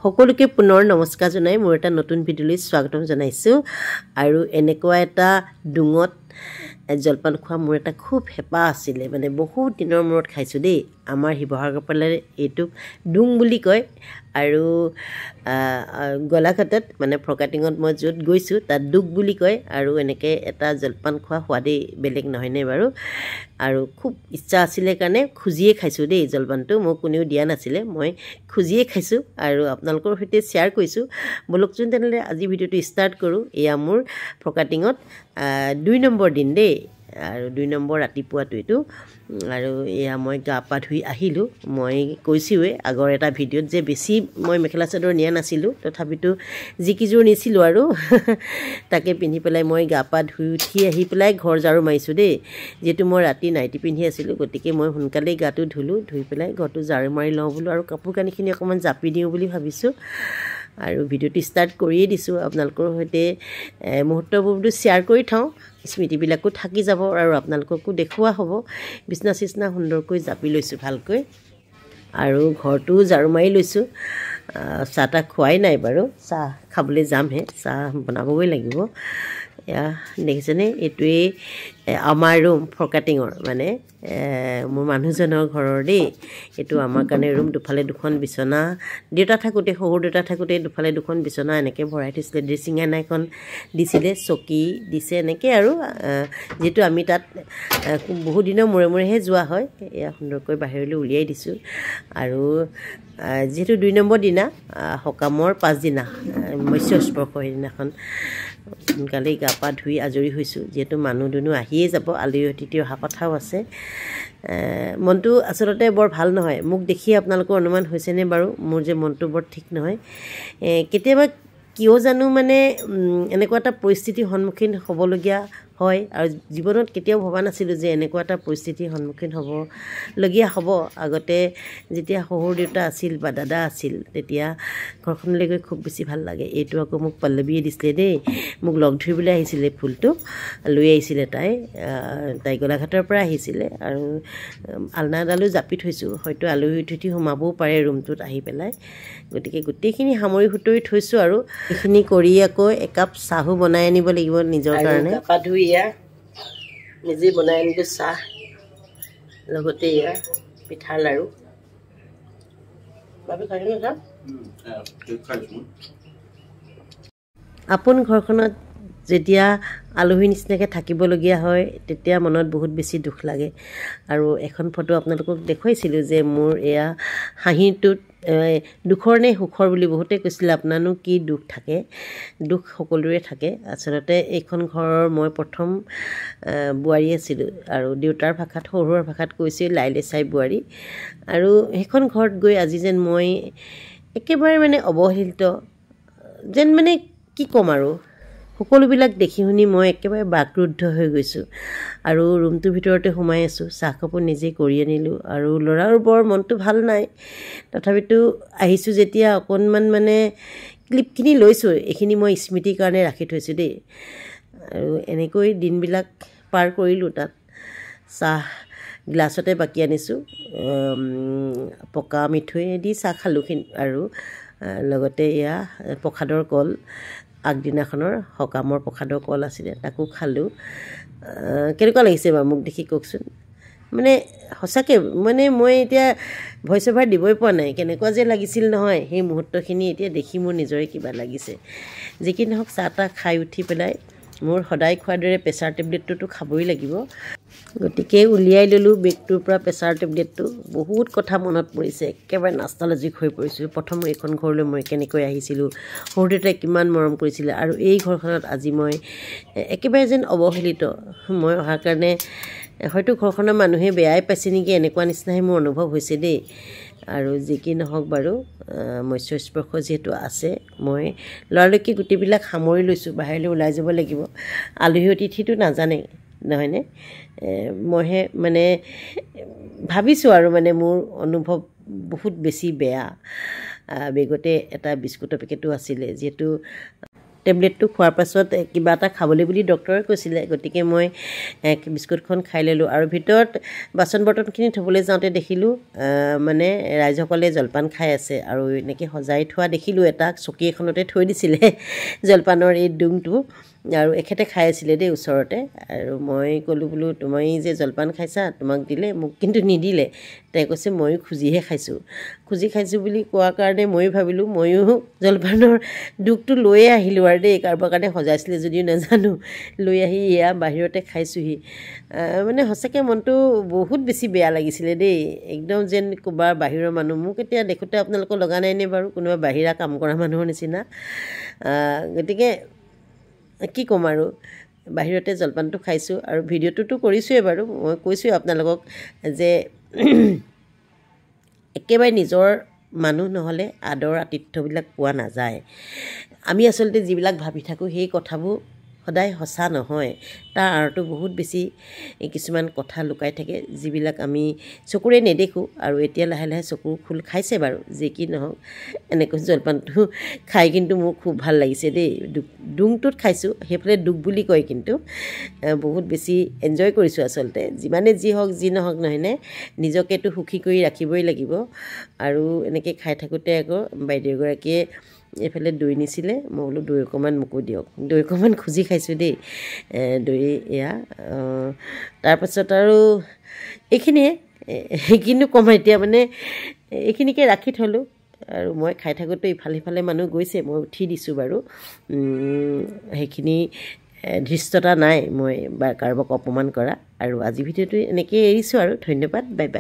সকলোকে পুনৰ নমস্কাৰ জনাই মোৰ এটা নতুন ভিডিঅ'লৈ স্বাগতম জনাইছোঁ আৰু এনেকুৱা এটা ডুঙত জলপান খোৱা মোৰ এটা খুব হেঁপাহ আছিলে মানে বহুত দিনৰ মূৰত খাইছোঁ দেই আমাৰ শিৱসাগৰ ফালে এইটো ডুং বুলি কয় আৰু গলাঘাটত মানে ফৰকাটিঙত মই য'ত গৈছোঁ তাত ডুক বুলি কয় আৰু এনেকৈ এটা জলপান খোৱা সোৱাদেই বেলেগ নহয়নে বাৰু আৰু খুব ইচ্ছা আছিলে কাৰণে খুজিয়ে খাইছোঁ দেই জলপানটো মোক কোনেও দিয়া নাছিলে মই খুজিয়ে খাইছোঁ আৰু আপোনালোকৰ সৈতে শ্বেয়াৰ কৰিছোঁ বলকচোন তেনেহ'লে আজি ভিডিঅ'টো ষ্টাৰ্ট কৰোঁ এয়া মোৰ ফৰকাটিঙত 2 নম্বৰ দিন দেই আৰু 2 নম্বৰ ৰাতিপুৱাটো এইটো আৰু এয়া মই গা পা ধুই আহিলোঁ মই কৈছোঁৱে আগৰ এটা ভিডিঅ'ত যে বেছি মই মেখেলা চাদৰ নিয়া নাছিলোঁ তথাপিতো যিকেইযোৰ নিছিলোঁ আৰু তাকে পিন্ধি পেলাই মই গা পা ধুই উঠি আহি পেলাই ঘৰ ঝাৰু মাৰিছোঁ দেই যিহেতু মই ৰাতি নাইটি পিন্ধি আছিলোঁ গতিকে মই সোনকালেই গাটো ধুলোঁ ধুই পেলাই ঘৰটো ঝাৰু মাৰি লওঁ বোলো আৰু কাপোৰ কানিখিনি অকণমান জাপি দিওঁ বুলি ভাবিছোঁ আৰু ভিডিঅ'টো ষ্টাৰ্ট কৰিয়ে দিছোঁ আপোনালোকৰ সৈতে মুহূৰ্তবোৰটো শ্বেয়াৰ কৰি থওঁ স্মৃতিবিলাকো থাকি যাব আৰু আপোনালোককো দেখুওৱা হ'ব বিছনা চিছনা সুন্দৰকৈ জাপি লৈছোঁ ভালকৈ আৰু ঘৰটো ঝাৰু মাৰি লৈছোঁ চাহ তাহ খোৱাই নাই বাৰু চাহ খাবলৈ যামহে চাহ বনাবগৈ লাগিব এয়া দেখিছেনে এইটোৱেই আমাৰ ৰুম ফৰকাটিঙৰ মানে মোৰ মানুহজনৰ ঘৰৰ দেই এইটো আমাৰ কাৰণে ৰুম দুফালে দুখন বিচনা দেউতা থাকোঁতে শহুৰ দেউতা থাকোঁতে দুফালে দুখন বিচনা এনেকৈ ভৰাই থৈছিলে ড্ৰেছিং আইনা এখন দিছিলে চকী দিছে এনেকৈ আৰু যিহেতু আমি তাত বহুত দিনৰ মূৰে মূৰেহে যোৱা হয় এয়া সুন্দৰকৈ বাহিৰলৈ উলিয়াই দিছোঁ আৰু যিহেতু 2 নম্বৰ দিনা সকামৰ পাছদিনা মৎস্য স্পৰ্শ সেইদিনাখন সোনকালেই গা পা ধুই আজৰি হৈছোঁ যিহেতু মানুহ দুনুহ আহিয়ে যাব আলহী অতিথি অহা কথাও আছে মনটো আচলতে বৰ ভাল নহয় মোক দেখি আপোনালোকৰ অনুমান হৈছেনে বাৰু মোৰ যে মনটো বৰ ঠিক নহয় কেতিয়াবা কিয় জানো মানে এনেকুৱা এটা পৰিস্থিতিৰ সন্মুখীন হ'বলগীয়া হয় আৰু জীৱনত কেতিয়াও ভবা নাছিলোঁ যে এনেকুৱা এটা পৰিস্থিতিৰ সন্মুখীন হ'বলগীয়া হ'ব আগতে যেতিয়া শহুৰ দেউতা আছিল বা দাদা আছিল তেতিয়া ঘৰখনলৈ গৈ খুব বেছি ভাল লাগে এইটো আকৌ মোক পল্লৱীয়ে দিছিলে দেই মোক লগ ধৰিবলৈ আহিছিলে ফুলটো লৈ আহিছিলে তাই গোলাঘাটৰ পৰা আহিছিলে আৰু আলনাডালো জাপি থৈছোঁ হয়তো আলহী অতিথি সোমাবও পাৰে ৰুমটোত আহি পেলাই গতিকে গোটেইখিনি সামৰি সুতৰি থৈছোঁ আৰু এইখিনি কৰি আকৌ একাপ চাহো বনাই আনিব লাগিব নিজৰ কাৰণে গা পা ধুই এয়া নিজে বনাই আনিলোঁ চাহ লগতে এয়া পিঠাৰ লাড়ু আপোন ঘৰখনত যেতিয়া আলহী নিচিনাকৈ থাকিবলগীয়া হয় তেতিয়া মনত বহুত বেছি দুখ লাগে আৰু এখন ফটো আপোনালোকক দেখুৱাইছিলোঁ যে মোৰ এয়া হাঁহিটোত দুখৰ নে সুখৰ বুলি বহুতে কৈছিলে আপোনাৰনো কি দুখ থাকে দুখ সকলোৰে থাকে আচলতে এইখন ঘৰৰ মই প্ৰথম বোৱাৰী আছিলোঁ আৰু দেউতাৰ ভাষাত সৰুৰ ভাষাত কৈছিল লাইলে চাই বোৱাৰী আৰু সেইখন ঘৰত গৈ আজি যেন মই একেবাৰে মানে অৱহেলিত যেন মানে কি ক'ম আৰু সকলোবিলাক দেখি শুনি মই একেবাৰে বাকৰুদ্ধ হৈ গৈছোঁ আৰু ৰুমটোৰ ভিতৰতে সোমাই আছোঁ চাহ কাপোৰ নিজেই কৰি আনিলোঁ আৰু ল'ৰাৰ বৰ মনটো ভাল নাই তথাপিতো আহিছোঁ যেতিয়া অকণমান মানে ক্লিপখিনি লৈছোঁ এইখিনি মই স্মৃতিৰ কাৰণে ৰাখি থৈছোঁ দেই আৰু এনেকৈ দিনবিলাক পাৰ কৰিলোঁ তাত চাহ গ্লাছতে বাকি আনিছোঁ পকা মিঠৈয়েদি চাহ খালোঁখিনি আৰু লগতে এয়া প্ৰসাদৰ কল আগদিনাখনৰ সকামৰ প্ৰসাদৰ কল আছিলে তাকো খালোঁ কেনেকুৱা লাগিছে বাৰু মোক দেখি কওকচোন মানে সঁচাকৈ মানে মই এতিয়া ভইচ অভাৰ দিবই পৰা নাই কেনেকুৱা যে লাগিছিল নহয় সেই মুহূৰ্তখিনি এতিয়া দেখি মোৰ নিজৰে কিবা লাগিছে যি কি নহওক চাহ তাহ খাই উঠি পেলাই মোৰ সদায় খোৱাৰ দৰে প্ৰেছাৰ টেবলেটটোতো খাবই লাগিব গতিকে উলিয়াই ল'লোঁ বেগটোৰ পৰা প্ৰেছাৰ টেবলেটটো বহুত কথা মনত পৰিছে একেবাৰে নষ্টালজিক হৈ পৰিছোঁ প্ৰথম এইখন ঘৰলৈ মই কেনেকৈ আহিছিলোঁ সৰু দেউতাই কিমান মৰম কৰিছিলে আৰু এই ঘৰখনত আজি মই একেবাৰে যেন অৱহেলিত মই অহাৰ কাৰণে হয়তো ঘৰখনৰ মানুহে বেয়াই পাইছে নেকি এনেকুৱা নিচিনাহে মোৰ অনুভৱ হৈছে দেই আৰু যি কি নহওক বাৰু মৎস্য স্পৰ্শ যিহেতু আছে মই ল'ৰালকে গোটেইবিলাক সামৰি লৈছোঁ বাহিৰলৈ ওলাই যাব লাগিব আলহী অতিথিটো নাজানে নহয়নে মইহে মানে ভাবিছোঁ আৰু মানে মোৰ অনুভৱ বহুত বেছি বেয়া বেগতে এটা বিস্কুটৰ পেকেটো আছিলে যিহেতু টেবলেটটো খোৱাৰ পাছত কিবা এটা খাবলৈ বুলি ডক্টৰে কৈছিলে, গতিকে মই বিস্কুটখন খাই ল'লোঁ। আৰু ভিতৰত বাচন বৰ্তনখিনি থ'বলৈ যাওঁতে দেখিলোঁ মানে ৰাইজসকলে জলপান খাই আছে আৰু এনেকৈ সজাই থোৱা দেখিলোঁ। এটা চকী এখনতে থৈ দিছিলে জলপানৰ এই ডোংটো, আৰু এখেতে খাই আছিলে দেই ওচৰতে। আৰু মই ক'লোঁ বোলো তুমি যে জলপান খাইছা, তোমাক দিলে, মোক কিন্তু নিদিলে। তাই কৈছে ময়ো খুজিহে খাইছোঁ। খুজি খাইছোঁ বুলি কোৱাৰ কাৰণে ময়ো ভাবিলোঁ ময়ো জলপানৰ ডোকটো লৈয়ে আহিলোঁ আৰু দেই, কাৰোবাৰ কাৰণে সজাইছিলে যদিও নাজানো, লৈ আহি এয়া বাহিৰতে খাইছোঁহি। মানে সঁচাকৈ মনটো বহুত বেছি বেয়া লাগিছিলে দেই, একদম যেন ক'ৰবাৰ বাহিৰৰ মানুহ। মোক এতিয়া দেখোঁতে আপোনালোকৰ লগা নাইনে বাৰু কোনোবা বাহিৰা কাম কৰা মানুহৰ নিচিনা? গতিকে কি ক'ম আৰু, বাহিৰতে জলপানটো খাইছোঁ আৰু ভিডিঅ'টোতো কৰিছোঁৱেই বাৰু। মই কৈছোঁৱেই আপোনালোকক যে একেবাৰে নিজৰ মানুহ নহ'লে আদৰ আতিথ্যবিলাক পোৱা নাযায়। আমি আচলতে যিবিলাক ভাবি থাকোঁ সেই কথাবোৰ সদায় সঁচা নহয়, তাৰ আঁৰতো বহুত বেছি কিছুমান কথা লুকাই থাকে যিবিলাক আমি চকুৰে নেদেখোঁ। আৰু এতিয়া লাহে লাহে চকুৰ খোল খাইছে বাৰু, যি কি নহওক এনেকৈ জলপানটো খাই কিন্তু মোৰ খুব ভাল লাগিছে দেই। ডোংটোত খাইছোঁ, সেইফালে ডোক বুলি কয়, কিন্তু বহুত বেছি এনজয় কৰিছোঁ আচলতে। যিমানে যি হওক যি নহওক নহয়নে, নিজকেতো সুখী কৰি ৰাখিবই লাগিব। আৰু এনেকৈ খাই থাকোঁতে আকৌ বাইদেউগৰাকীয়ে এইফালে দৈ নিছিলে, মই বোলো দৈ অকণমান মোকো দিয়ক। দৈ অকণমান খুজি খাইছোঁ দেই, দৈ এয়া। তাৰপাছত আৰু এইখিনিয়ে, কিনো ক'ম এতিয়া, মানে এইখিনিকে ৰাখি থ'লোঁ। আৰু মই খাই থাকোঁতে ইফালে সিফালে মানুহ গৈছে, মই উঠি দিছোঁ বাৰু। সেইখিনি ধৃষ্টতা নাই মই বা কাৰোবাক অপমান কৰা। আৰু আজি ভিডিঅ'টো এনেকৈ এৰিছোঁ আৰু, ধন্যবাদ, বাই বাই।